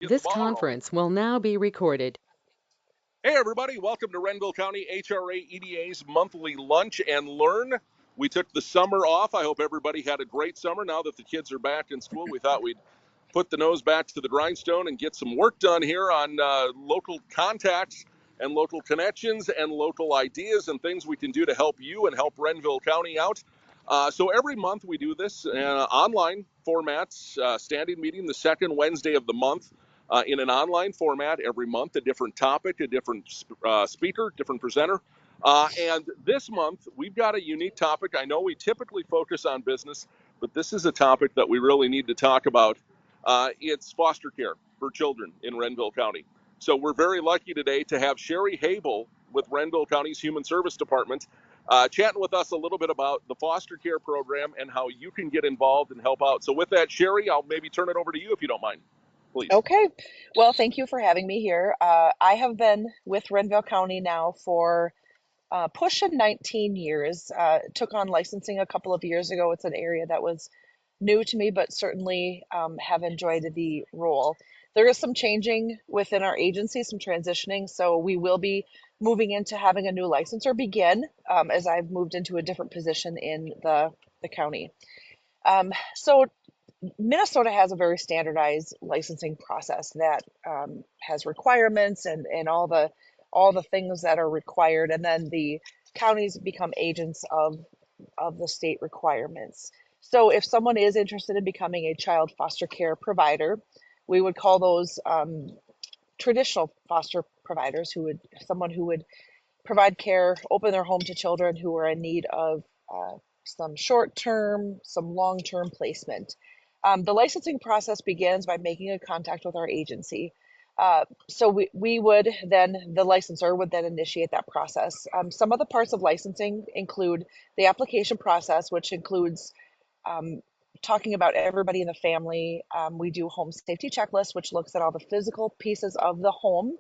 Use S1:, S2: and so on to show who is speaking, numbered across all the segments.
S1: This
S2: Tomorrow.
S1: conference will now be recorded.
S2: Hey, everybody, welcome to Renville County HRA EDA's monthly lunch and learn. We took the summer off. I hope everybody had a great summer. Now that the kids are back in school, we thought we'd put the nose back to the grindstone and get some work done here on local contacts and local connections and local ideas and things we can do to help you and help Renville County out. So every month we do this online formats, standing meeting the second Wednesday of the month in an online format every month, a different topic, a different speaker, different presenter. And this month we've got a unique topic. I know we typically focus on business, but this is a topic that we really need to talk about. It's foster care for children in Renville County. So we're very lucky today to have Sherry Hable with Renville County's Human Service Department chatting with us a little bit about the foster care program and how you can get involved and help out. So with that, Sherry, I'll maybe turn it over to you if you don't mind, please.
S3: Okay. Well, thank you for having me here. I have been with Renville County now for pushing 19 years. Took on licensing a couple of years ago. It's an area that was new to me, but certainly have enjoyed the role. There is some changing within our agency, some transitioning. So we will be moving into having a new licensor begin as I've moved into a different position in the county. So Minnesota has a very standardized licensing process that has requirements and all the things that are required, and then the counties become agents of the state requirements. So if someone is interested in becoming a child foster care provider, we would call those traditional foster providers, someone who would provide care, open their home to children who are in need of some short term, some long term placement. The licensing process begins by making a contact with our agency. We would then, the licensor would then initiate that process. Some of the parts of licensing include the application process, which includes um, talking about everybody in the family. We do home safety checklist, which looks at all the physical pieces of the home.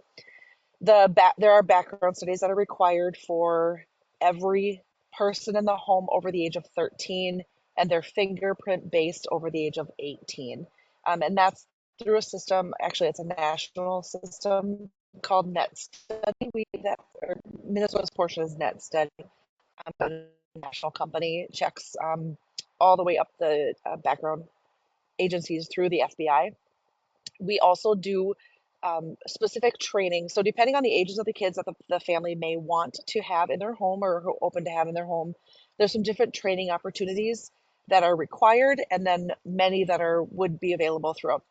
S3: There are background studies that are required for every person in the home over the age of 13, and they're fingerprint based over the age of 18. And that's through a system, actually, it's a national system called NetStudy. Minnesota's portion is NetStudy. A national company checks all the way up the background agencies through the FBI. We also do specific training. So depending on the ages of the kids that the family may want to have in their home or who open to have in their home, there's some different training opportunities that are required, and then many that are would be available throughout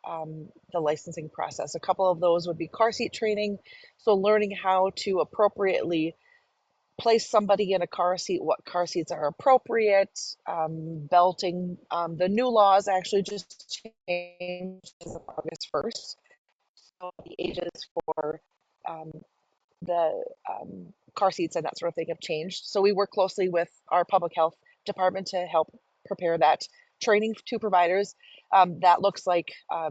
S3: the licensing process. A couple of those would be car seat training, so learning how to appropriately place somebody in a car seat, what car seats are appropriate, belting. The new laws actually just changed as of August 1st. So the ages for um, the car seats and that sort of thing have changed. So we work closely with our public health department to help prepare that training to providers. That looks like uh,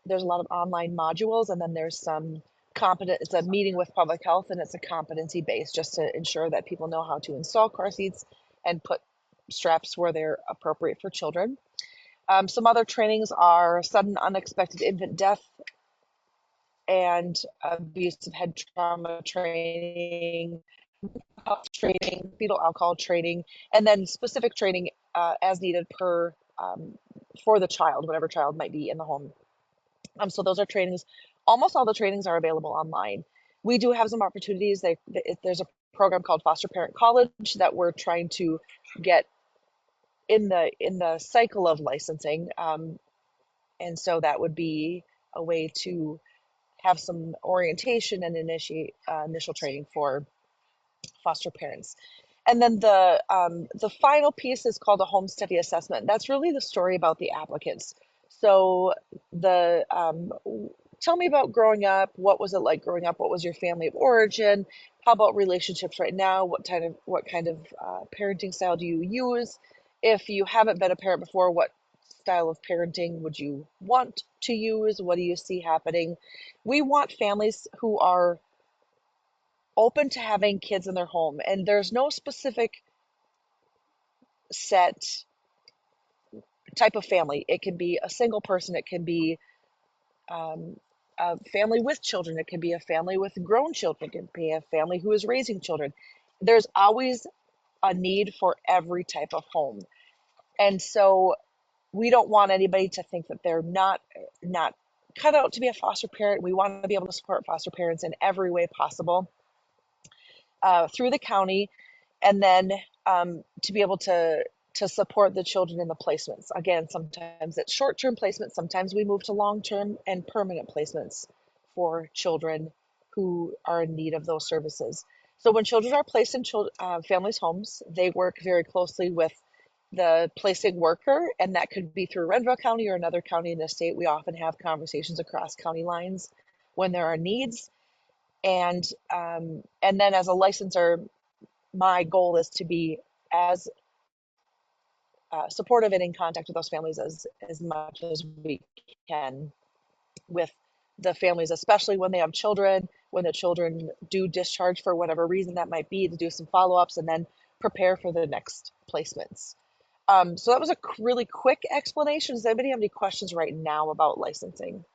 S3: there's a lot of online modules, and then there's some competent. It's a meeting with public health, and it's a competency based, just to ensure that people know how to install car seats and put straps where they're appropriate for children. Some other trainings are sudden unexpected infant death and abusive head trauma training, health training, fetal alcohol training, and then specific training as needed per for the child, whatever child might be in the home. So those are trainings. Almost all the trainings are available online. We do have some opportunities. There's a program called Foster Parent College that we're trying to get in the cycle of licensing, and so that would be a way to have some orientation and initiate initial training for foster parents. And then the final piece is called a home study assessment. That's really the story about the applicants. So the tell me about growing up. What was it like growing up? What was your family of origin? How about relationships right now? What kind of parenting style do you use? If you haven't been a parent before, what style of parenting would you want to use? What do you see happening? We want families who are open to having kids in their home, and there's no specific set type of family. It can be a single person, it can be a family with children. It can be a family with grown children. It can be a family who is raising children. There's always a need for every type of home. And so we don't want anybody to think that they're not cut out to be a foster parent. We want to be able to support foster parents in every way possible through the county, and then to be able to support the children in the placements. Again, sometimes it's short-term placements, sometimes we move to long-term and permanent placements for children who are in need of those services. So when children are placed in families' homes, they work very closely with the placing worker, and that could be through Renville County or another county in the state. We often have conversations across county lines when there are needs, and then as a licensor, my goal is to be as supportive and in contact with those families as much as we can with the families, especially when they have children, when the children do discharge for whatever reason that might be, to do some follow-ups and then prepare for the next placements. So that was a really quick explanation. Does anybody have any questions right now about licensing?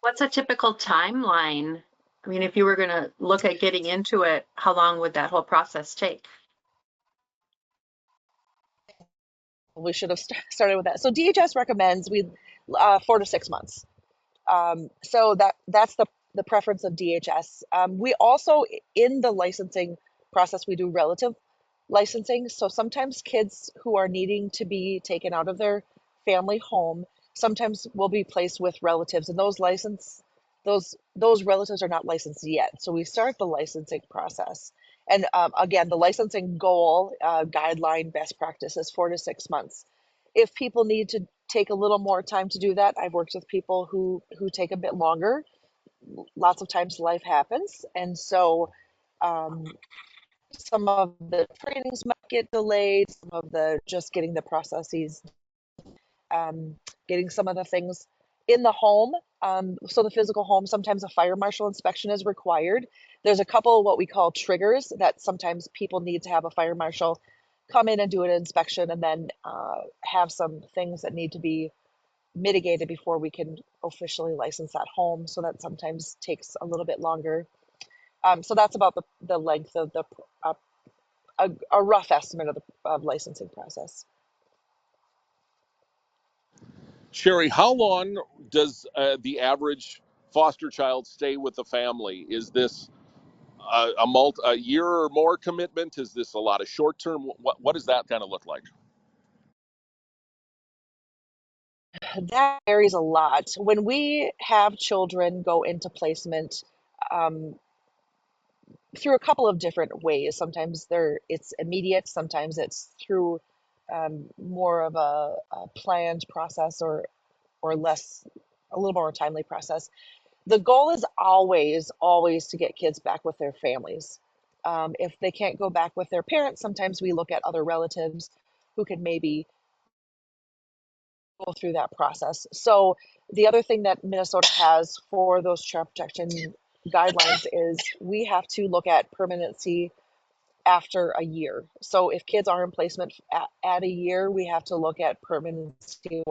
S1: What's a typical timeline? I mean, if you were going to look at getting into it, how long would that whole process take?
S3: We should have started with that. So DHS recommends 4 to 6 months. So that's the preference of DHS. We also, in the licensing process, we do relative licensing. So sometimes kids who are needing to be taken out of their family home sometimes will be placed with relatives, and those relatives are not licensed yet. So we start the licensing process. And again, the licensing goal, guideline, best practice is 4 to 6 months. If people need to take a little more time to do that, I've worked with people who take a bit longer. Lots of times life happens, and so um, some of the trainings might get delayed, some of the just getting the processes, um, getting some of the things in the home. So the physical home, sometimes a fire marshal inspection is required. There's a couple of what we call triggers that sometimes people need to have a fire marshal come in and do an inspection, and then have some things that need to be mitigated before we can officially license that home. So that sometimes takes a little bit longer. So that's about the length of uh, a rough estimate of the licensing process.
S2: Sherry, how long does the average foster child stay with the family? Is this a year or more commitment? Is this a lot of short term? What does that kind of look like?
S3: That varies a lot. When we have children go into placement, um, through a couple of different ways. Sometimes it's immediate, sometimes it's through more of a planned process, or less, a little more timely process. The goal is always to get kids back with their families. If they can't go back with their parents, sometimes we look at other relatives who can maybe go through that process. So the other thing that Minnesota has for those child protection guidelines is we have to look at permanency after a year. So if kids are in placement at a year, we have to look at permanency.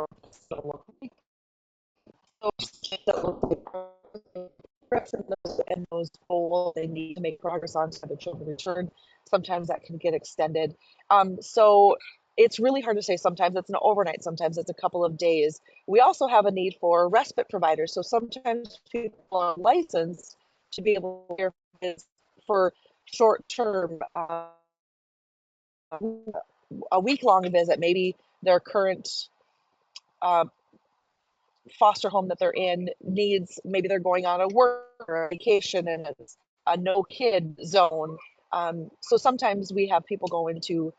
S3: And those goals they need to make progress on so the children return. Sometimes that can get extended. So it's really hard to say. Sometimes it's an overnight, sometimes it's a couple of days. We also have a need for respite providers. So sometimes people are licensed to be able to care for short term, a week long visit. Maybe their current uh, foster home that they're in needs, maybe they're going on a work or a vacation and it's a no kid zone. So sometimes we have people go into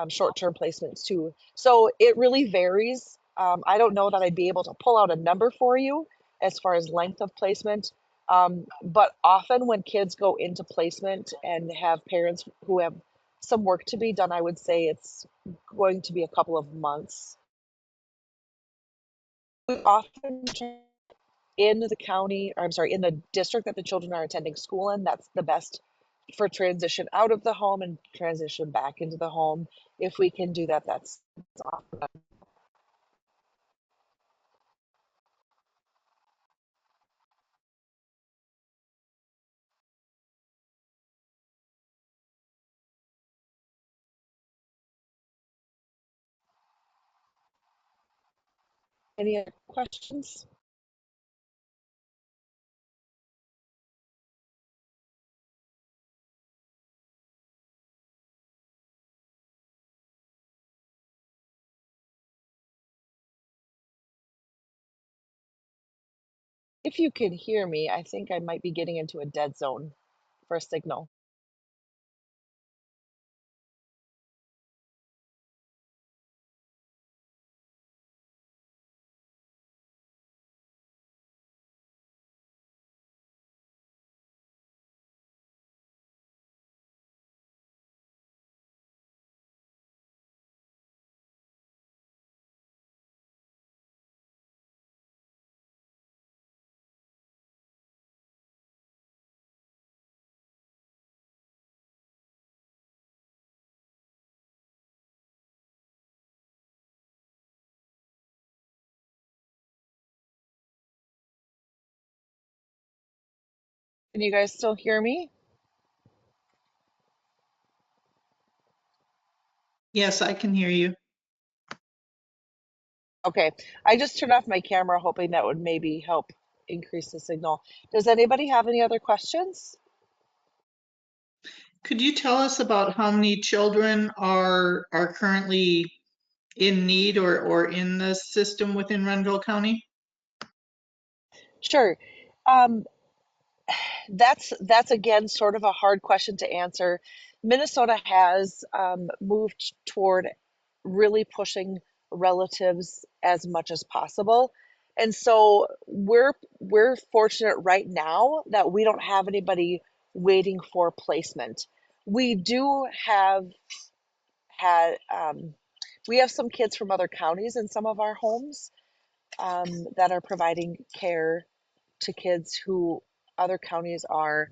S3: short-term placements too. So it really varies. I don't know that I'd be able to pull out a number for you as far as length of placement. But often when kids go into placement and have parents who have some work to be done, I would say it's going to be a couple of months. We often in the county, or I'm sorry, in the district that the children are attending school in, that's the best for transition out of the home and transition back into the home. If we can do that, that's awesome. Any other questions? If you can hear me, I think I might be getting into a dead zone for a signal. Can you guys still hear me?
S4: Yes, I can hear you.
S3: Okay, I just turned off my camera hoping that would maybe help increase the signal. Does anybody have any other questions?
S4: Could you tell us about how many children are currently in need or in the system within Renville County?
S3: Sure. Um, that's again sort of a hard question to answer. Minnesota has moved toward really pushing relatives as much as possible. And so we're fortunate right now that we don't have anybody waiting for placement. We do have had we have some kids from other counties in some of our homes that are providing care to kids who other counties are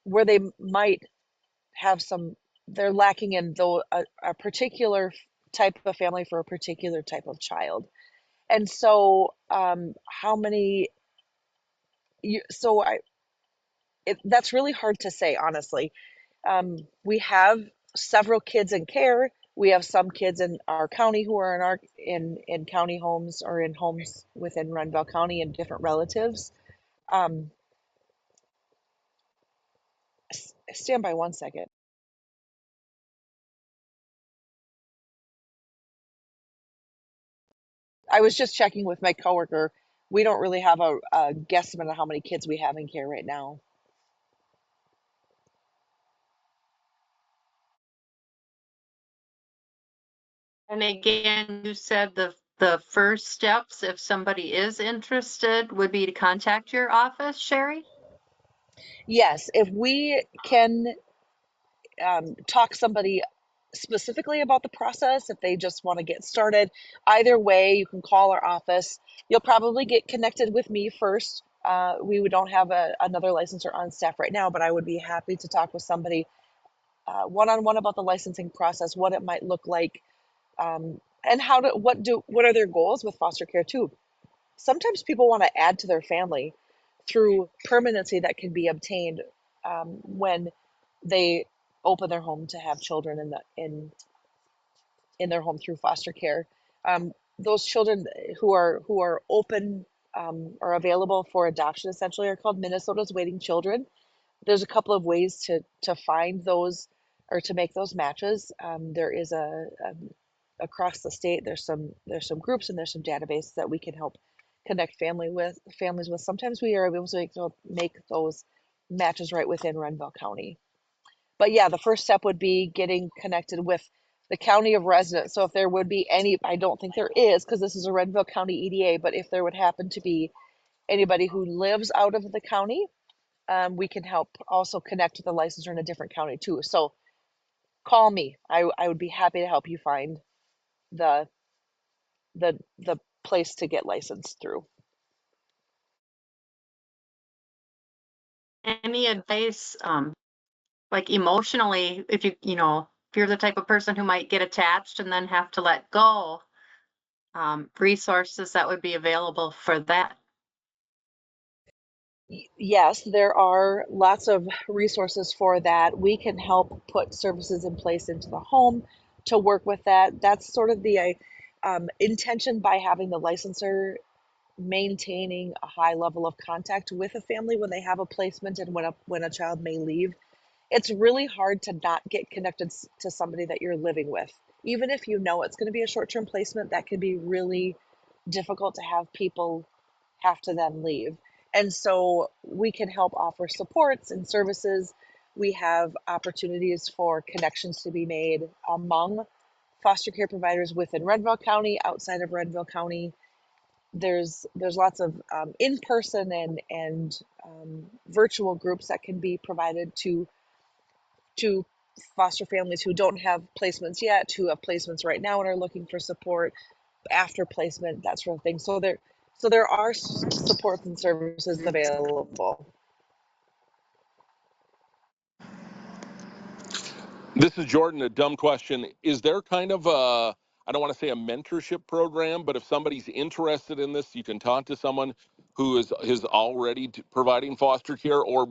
S3: where they might have some they're lacking in though a particular type of family for a particular type of child. And so how many you so I that's really hard to say, honestly. We have several kids in care. We have some kids in our county who are in our in county homes or in homes within Renville County and different relatives. um, Stand by one second. I was just checking with my coworker. We don't really have a guesstimate of how many kids we have in care right now.
S1: And again, you said the first steps, if somebody is interested, would be to contact your office, Sherry?
S3: Yes, if we can talk somebody specifically about the process, if they just want to get started, either way, you can call our office. You'll probably get connected with me first. We don't have another licensor on staff right now, but I would be happy to talk with somebody one-on-one about the licensing process, what it might look like, and what are their goals with foster care too. Sometimes people want to add to their family through permanency that can be obtained when they open their home to have children in their home through foster care. Those children who are open or available for adoption essentially are called Minnesota's Waiting Children. There's a couple of ways to find those or to make those matches. There is a across the state. There's some groups and there's some databases that we can help connect families with. Sometimes we are able to make those matches right within Renville County. But yeah, the first step would be getting connected with the county of residence. So if there would be any, I don't think there is because this is a Renville County EDA, but if there would happen to be anybody who lives out of the county, we can help also connect with the licensor in a different county too. So call me. I would be happy to help you find the the place to get licensed through.
S1: Any advice, like emotionally, if if you're the type of person who might get attached and then have to let go, resources that would be available for that?
S3: Yes, there are lots of resources for that. We can help put services in place into the home to work with that. That's sort of intention by having the licensor maintaining a high level of contact with a family when they have a placement and when a child may leave. It's really hard to not get connected to somebody that you're living with. Even if you know it's going to be a short-term placement, that can be really difficult to have people have to then leave. And so we can help offer supports and services. We have opportunities for connections to be made among foster care providers within Renville County, outside of Renville County. There's lots of in-person and virtual groups that can be provided to foster families who don't have placements yet, who have placements right now and are looking for support after placement, that sort of thing. So there are supports and services available.
S2: This is Jordan. A dumb question. Is there kind of a, I don't want to say a mentorship program, but if somebody's interested in this, you can talk to someone who is already providing foster care, or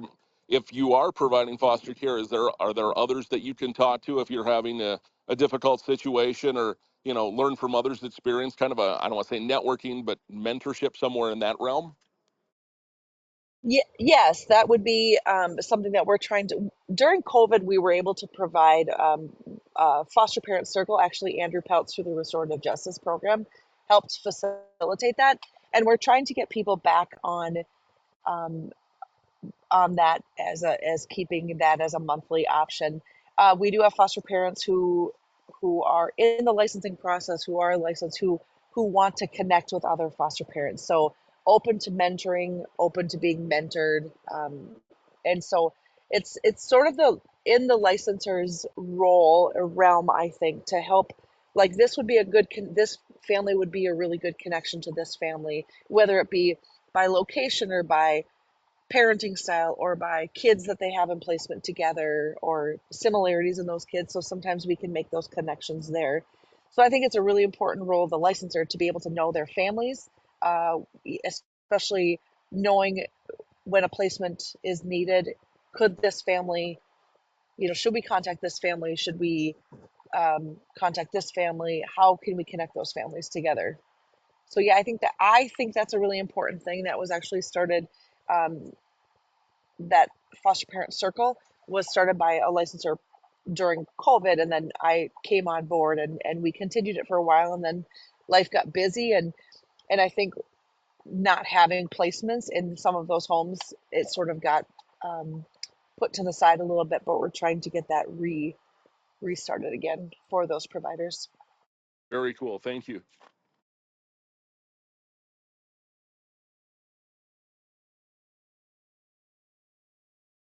S2: if you are providing foster care, are there others that you can talk to if you're having a difficult situation, or learn from others' experience, kind of a, I don't want to say networking, but mentorship somewhere in that realm?
S3: Yes, that would be something that we're trying to. During COVID, we were able to provide foster parent circle. Actually, Andrew Peltz through the Restorative Justice Program helped facilitate that, and we're trying to get people back um, on that as keeping that as a monthly option. We do have foster parents who are in the licensing process, who are licensed, who want to connect with other foster parents. So open to mentoring, open to being mentored, and so it's sort of the in the licensor's role or realm, I think, to help. Like this would be a good this family would be a really good connection to this family, whether it be by location or by parenting style or by kids that they have in placement together or similarities in those kids. So sometimes we can make those connections there. So I think it's a really important role of the licensor to be able to know their families, uh, especially knowing when a placement is needed. Could this family, should we contact this family? Should we contact this family? How can we connect those families together? So yeah, I think that's a really important thing that was actually started. That foster parent circle was started by a licensor during COVID, and then I came on board and we continued it for a while, and then life got busy, and I think not having placements in some of those homes, it sort of got put to the side a little bit, but we're trying to get that restarted again for those providers.
S2: Very cool. Thank you.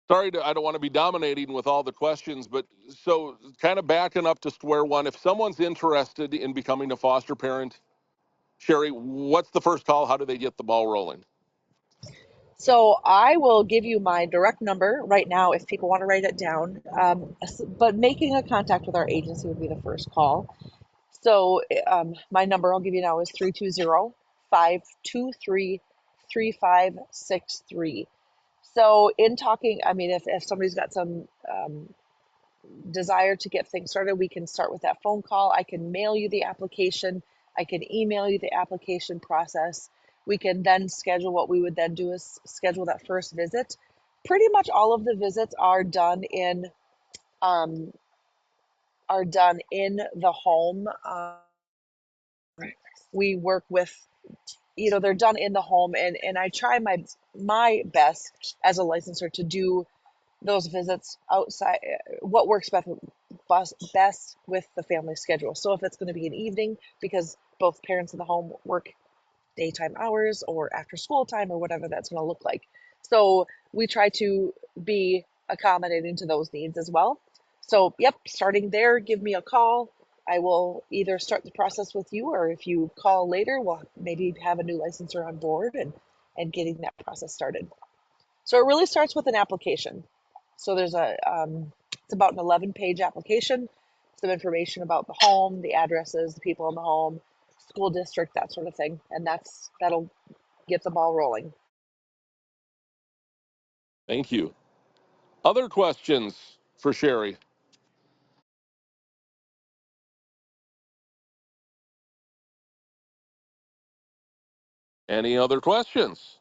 S2: Sorry, I don't want to be dominating with all the questions, but so kind of backing up to square one, if someone's interested in becoming a foster parent, Sherry, what's the first call? How do they get the ball rolling?
S3: So I will give you my direct number right now if people want to write it down. But making a contact with our agency would be the first call. So my number I'll give you now is 320-523-3563. So in talking, I mean, if somebody's got some desire to get things started, we can start with that phone call. I can mail you the application. I can email you the application process. We can then schedule. What we would then do is schedule that first visit. Pretty much all of the visits um, are done in the home. We work with, they're done in the home, and I try my best as a licensor to do those visits outside what works best with the family schedule. So if it's going to be an evening because both parents in the home work daytime hours or after school time or whatever that's going to look like. So we try to be accommodating to those needs as well. So, yep, starting there, give me a call. I will either start the process with you, or if you call later, we'll maybe have a new licensor on board and getting that process started. So it really starts with an application. So there's it's about an 11-page application, some information about the home, the addresses, the people in the home, school district, that sort of thing, and that'll get the ball rolling.
S2: Thank you. Other questions for Sherry? Any other questions?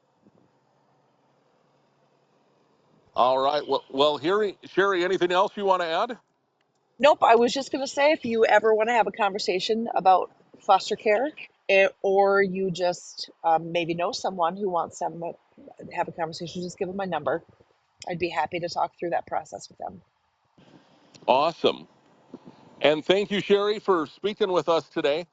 S2: All right. Well, Sherry, anything else you want to add?
S3: Nope, I was just going to say if you ever want to have a conversation about foster care, or you just maybe know someone who wants to have a conversation, just give them my number. I'd be happy to talk through that process with them.
S2: Awesome. And thank you, Sherry, for speaking with us today.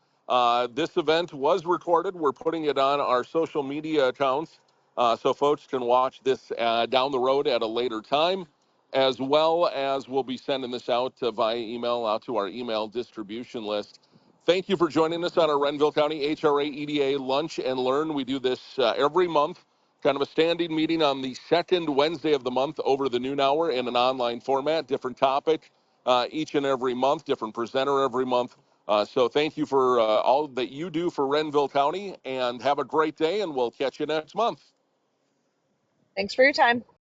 S2: This event was recorded. We're putting it on our social media accounts so folks can watch this down the road at a later time, as well as we'll be sending this out via email out to our email distribution list. Thank you for joining us on our Renville County HRA EDA Lunch and Learn. We do this every month, kind of a standing meeting on the second Wednesday of the month over the noon hour in an online format, different topic. Each and every month, different presenter every month. So thank you for all that you do for Renville County, and have a great day, and we'll catch you next month.
S3: Thanks for your time.